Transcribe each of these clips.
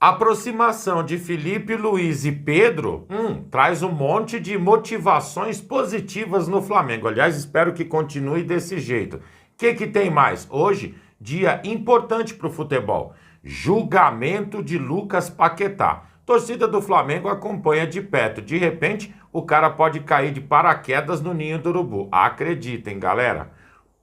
Aproximação de Felipe, Luiz e Pedro traz um monte de motivações positivas no Flamengo. Aliás, espero que continue desse jeito. O que tem mais? Hoje, dia importante para o futebol. Julgamento de Lucas Paquetá. Torcida do Flamengo acompanha de perto. De repente, o cara pode cair de paraquedas no ninho do urubu. Acreditem, galera.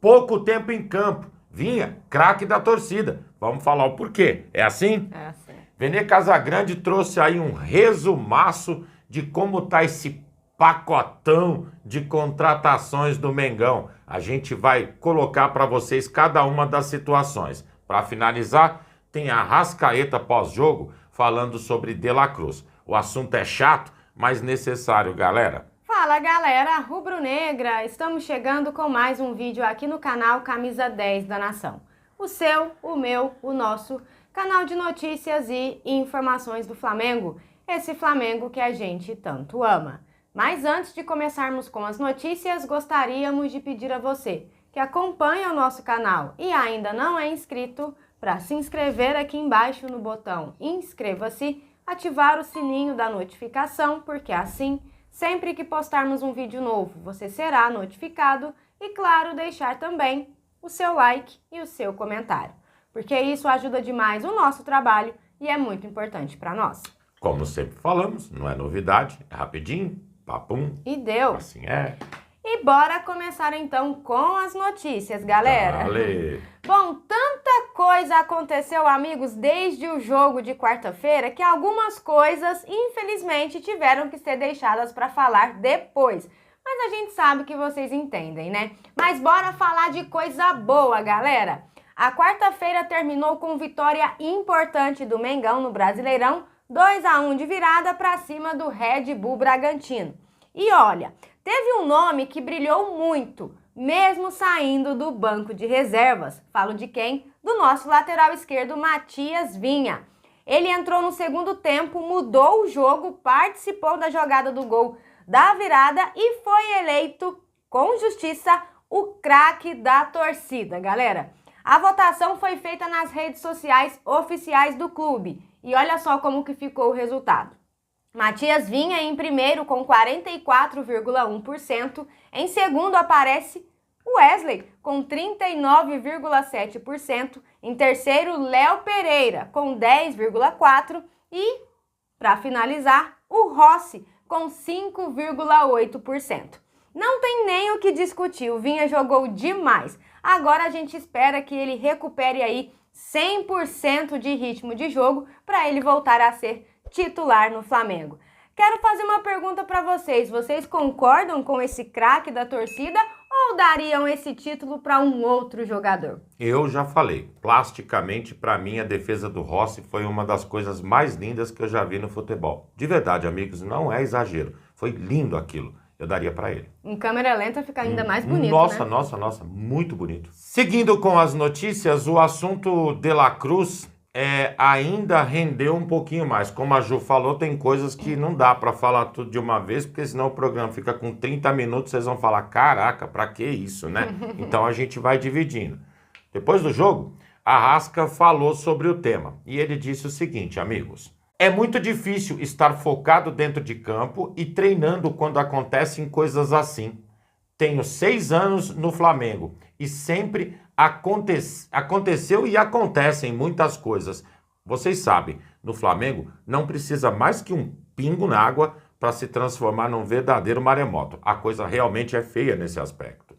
Pouco tempo em campo. Vinha, craque da torcida. Vamos falar o porquê. É assim? É assim. Vene Casagrande trouxe aí um resumaço de como tá esse pacotão de contratações do Mengão. A gente vai colocar para vocês cada uma das situações. Para finalizar, tem a Arrascaeta pós-jogo falando sobre De La Cruz. O assunto é chato, mas necessário, galera. Fala galera, rubro-negra, estamos chegando com mais um vídeo aqui no canal Camisa 10 da Nação. O seu, o meu, o nosso canal de notícias e informações do Flamengo, esse Flamengo que a gente tanto ama. Mas antes de começarmos com as notícias, gostaríamos de pedir a você que acompanha o nosso canal e ainda não é inscrito, para se inscrever aqui embaixo no botão inscreva-se, ativar o sininho da notificação, porque assim, sempre que postarmos um vídeo novo, você será notificado e, claro, deixar também o seu like e o seu comentário, porque isso ajuda demais o nosso trabalho e é muito importante para nós. Como sempre falamos, não é novidade, é rapidinho, papum. E deu. Assim é. E bora começar então com as notícias, galera. Vale. Bom, tanta coisa aconteceu, amigos, desde o jogo de quarta-feira, que algumas coisas, infelizmente, tiveram que ser deixadas para falar depois. Mas a gente sabe que vocês entendem, né? Mas bora falar de coisa boa, galera. A quarta-feira terminou com vitória importante do Mengão no Brasileirão, 2-1 de virada para cima do Red Bull Bragantino. E olha, teve um nome que brilhou muito, mesmo saindo do banco de reservas. Falo de quem? Do nosso lateral esquerdo, Matias Vinha. Ele entrou no segundo tempo, mudou o jogo, participou da jogada do gol da virada e foi eleito, com justiça, o craque da torcida, galera. A votação foi feita nas redes sociais oficiais do clube. E olha só como que ficou o resultado. Matias Vinha em primeiro com 44,1%, em segundo aparece Wesley com 39,7%, em terceiro Léo Pereira com 10,4% e, para finalizar, o Rossi com 5,8%. Não tem nem o que discutir, o Vinha jogou demais. Agora a gente espera que ele recupere aí 100% de ritmo de jogo para ele voltar a ser titular no Flamengo. Quero fazer uma pergunta para vocês. Vocês concordam com esse craque da torcida ou dariam esse título para um outro jogador? Eu já falei, plasticamente, para mim, a defesa do Rossi foi uma das coisas mais lindas que eu já vi no futebol. De verdade, amigos, não é exagero. Foi lindo aquilo. Eu daria para ele. Em câmera lenta fica ainda mais bonito, nossa, né? Nossa, muito bonito. Seguindo com as notícias, o assunto De La Cruz ainda rendeu um pouquinho mais. Como a Ju falou, tem coisas que não dá para falar tudo de uma vez, porque senão o programa fica com 30 minutos, vocês vão falar, caraca, para que isso, né? Então a gente vai dividindo. Depois do jogo, Arrasca falou sobre o tema e ele disse o seguinte, amigos: é muito difícil estar focado dentro de campo e treinando quando acontecem coisas assim. Tenho 6 anos no Flamengo e sempre aconteceu e acontecem muitas coisas. Vocês sabem, no Flamengo não precisa mais que um pingo na água para se transformar num verdadeiro maremoto. A coisa realmente é feia nesse aspecto.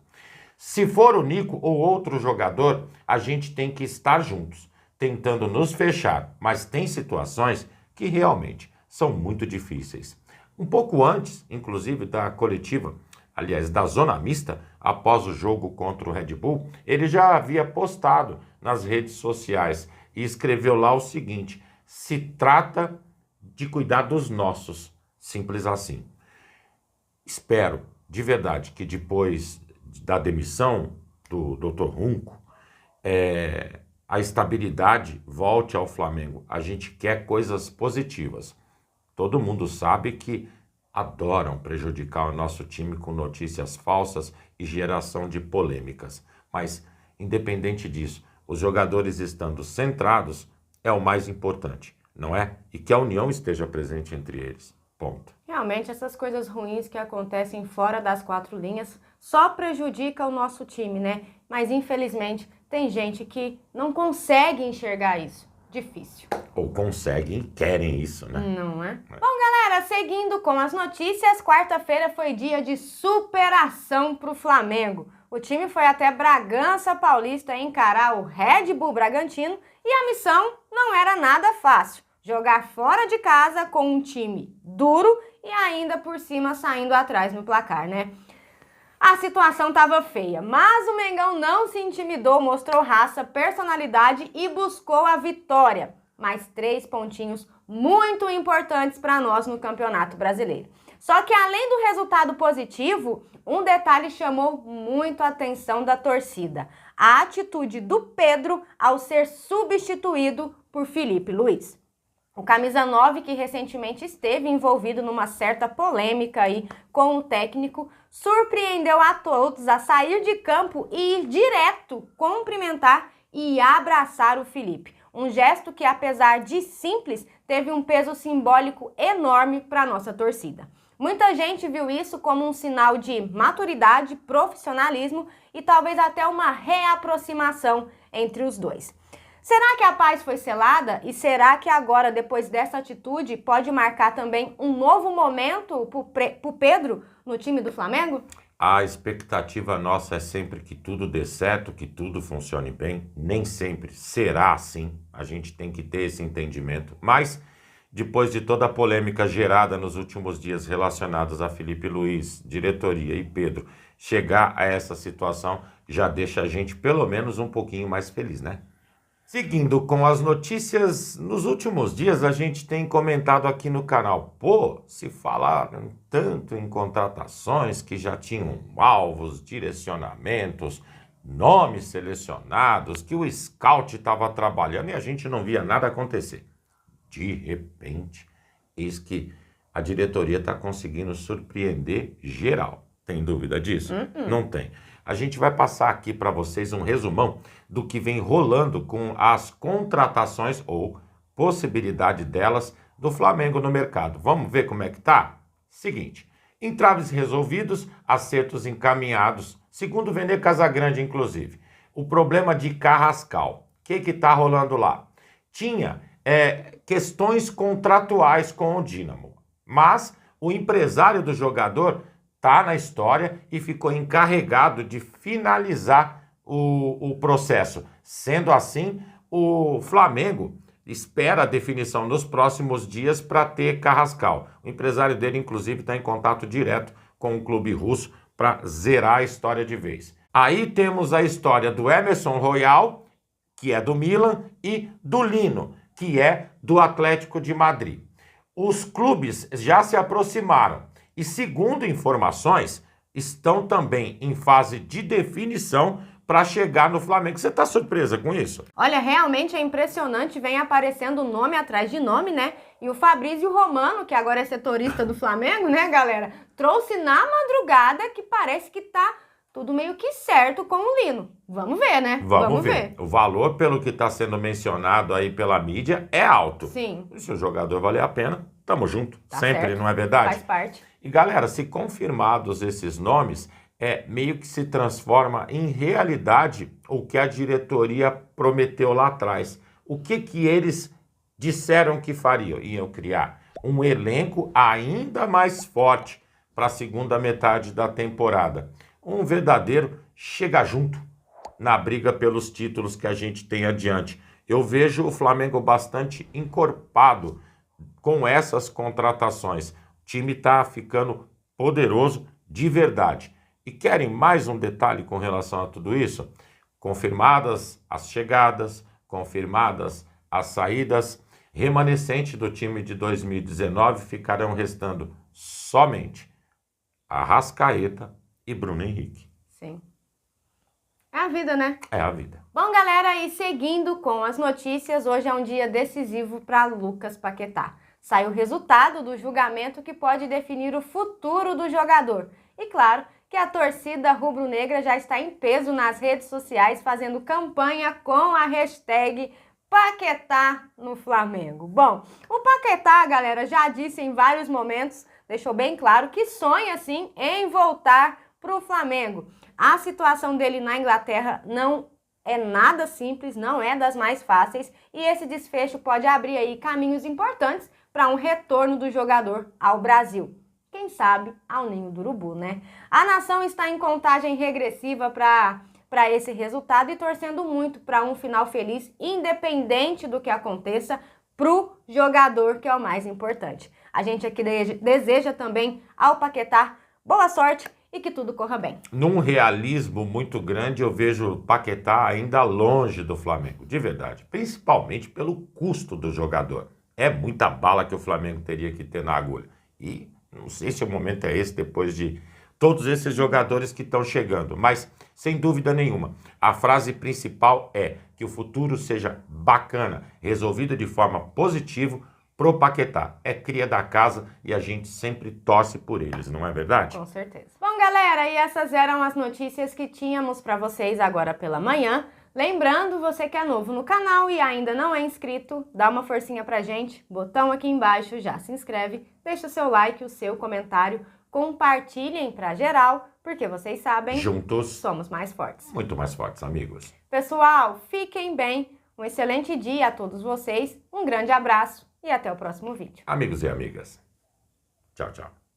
Se for o Nico ou outro jogador, a gente tem que estar juntos, tentando nos fechar, mas tem situações que realmente são muito difíceis. Um pouco antes, inclusive, da coletiva, aliás, da zona mista, após o jogo contra o Red Bull, ele já havia postado nas redes sociais e escreveu lá o seguinte: se trata de cuidar dos nossos, simples assim. Espero, de verdade, que depois da demissão do Dr. Runco, a estabilidade volte ao Flamengo. A gente quer coisas positivas. Todo mundo sabe que adoram prejudicar o nosso time com notícias falsas e geração de polêmicas. Mas, independente disso, os jogadores estando centrados é o mais importante. não é? E que a união esteja presente entre eles. Ponto. Realmente, essas coisas ruins que acontecem fora das quatro linhas só prejudicam o nosso time, né? Mas, infelizmente, tem gente que não consegue enxergar isso. Difícil. Ou conseguem, querem isso, né? Não é? Bom, galera, seguindo com as notícias, quarta-feira foi dia de superação pro Flamengo. O time foi até Bragança Paulista encarar o Red Bull Bragantino e a missão não era nada fácil. Jogar fora de casa com um time duro e ainda por cima saindo atrás no placar, né? A situação estava feia, mas o Mengão não se intimidou, mostrou raça, personalidade e buscou a vitória. Mais 3 pontinhos muito importantes para nós no Campeonato Brasileiro. Só que além do resultado positivo, um detalhe chamou muito a atenção da torcida. A atitude do Pedro ao ser substituído por Felipe Luiz. O camisa 9, que recentemente esteve envolvido numa certa polêmica aí com o técnico, surpreendeu a todos a sair de campo e ir direto cumprimentar e abraçar o Felipe. Um gesto que, apesar de simples, teve um peso simbólico enorme para a nossa torcida. Muita gente viu isso como um sinal de maturidade, profissionalismo e talvez até uma reaproximação entre os dois. Será que a paz foi selada? E será que agora, depois dessa atitude, pode marcar também um novo momento pro Pedro no time do Flamengo? A expectativa nossa é sempre que tudo dê certo, que tudo funcione bem. Nem sempre será assim. A gente tem que ter esse entendimento. Mas, depois de toda a polêmica gerada nos últimos dias relacionados a Felipe Luiz, diretoria e Pedro, chegar a essa situação já deixa a gente pelo menos um pouquinho mais feliz, né? Seguindo com as notícias, nos últimos dias a gente tem comentado aqui no canal, se falaram tanto em contratações que já tinham alvos, direcionamentos, nomes selecionados, que o scout estava trabalhando e a gente não via nada acontecer. De repente, eis que a diretoria está conseguindo surpreender geral. Tem dúvida disso? Não tem. A gente vai passar aqui para vocês um resumão do que vem rolando com as contratações ou possibilidade delas do Flamengo no mercado. Vamos ver como é que tá? Seguinte, entraves resolvidos, acertos encaminhados, segundo o Vene Casagrande, inclusive. O problema de Carrascal. O que tá rolando lá? Tinha questões contratuais com o Dínamo, mas o empresário do jogador está na história e ficou encarregado de finalizar o processo. Sendo assim, o Flamengo espera a definição nos próximos dias para ter Carrascal. O empresário dele, inclusive, está em contato direto com o clube russo para zerar a história de vez. Aí temos a história do Emerson Royal, que é do Milan, e do Lino, que é do Atlético de Madrid. Os clubes já se aproximaram. E segundo informações, estão também em fase de definição para chegar no Flamengo. Você está surpresa com isso? Olha, realmente é impressionante, vem aparecendo nome atrás de nome, né? E o Fabrício Romano, que agora é setorista do Flamengo, né, galera? Trouxe na madrugada que parece que tá tudo meio que certo com o Lino. Vamos ver, né? Vamos ver. O valor, pelo que está sendo mencionado aí pela mídia, é alto. Sim. E se o jogador valer a pena, tamo junto. Tá sempre, certo. Não é verdade? Faz parte. E galera, se confirmados esses nomes, meio que se transforma em realidade o que a diretoria prometeu lá atrás. O que eles disseram que fariam? Iam criar um elenco ainda mais forte para a segunda metade da temporada. Um verdadeiro chega junto na briga pelos títulos que a gente tem adiante. Eu vejo o Flamengo bastante encorpado com essas contratações. O time está ficando poderoso de verdade. E querem mais um detalhe com relação a tudo isso? Confirmadas as chegadas, confirmadas as saídas, remanescente do time de 2019 ficarão restando somente Arrascaeta e Bruno Henrique. Sim. É a vida, né? É a vida. Bom, galera, e seguindo com as notícias, hoje é um dia decisivo para Lucas Paquetá. Sai o resultado do julgamento que pode definir o futuro do jogador. E claro que a torcida rubro-negra já está em peso nas redes sociais fazendo campanha com a hashtag Paquetá no Flamengo. Bom, o Paquetá, galera, já disse em vários momentos, deixou bem claro que sonha sim em voltar para o Flamengo. A situação dele na Inglaterra não é nada simples, não é das mais fáceis e esse desfecho pode abrir aí caminhos importantes para um retorno do jogador ao Brasil. Quem sabe ao ninho do urubu, né? A nação está em contagem regressiva para esse resultado e torcendo muito para um final feliz, independente do que aconteça, pro jogador, que é o mais importante. A gente aqui deseja também ao Paquetá boa sorte e que tudo corra bem. Num realismo muito grande, eu vejo o Paquetá ainda longe do Flamengo, de verdade, principalmente pelo custo do jogador. É muita bala que o Flamengo teria que ter na agulha. E não sei se o momento é esse, depois de todos esses jogadores que estão chegando, mas sem dúvida nenhuma, a frase principal é que o futuro seja bacana, resolvido de forma positiva pro Paquetá. É cria da casa e a gente sempre torce por eles, não é verdade? Com certeza. Bom, galera, e essas eram as notícias que tínhamos para vocês agora pela manhã. Lembrando, você que é novo no canal e ainda não é inscrito, dá uma forcinha pra gente, botão aqui embaixo, já se inscreve, deixa o seu like, o seu comentário, compartilhem pra geral, porque vocês sabem, juntos somos mais fortes. Muito mais fortes, amigos. Pessoal, fiquem bem, um excelente dia a todos vocês, um grande abraço e até o próximo vídeo. Amigos e amigas, tchau, tchau.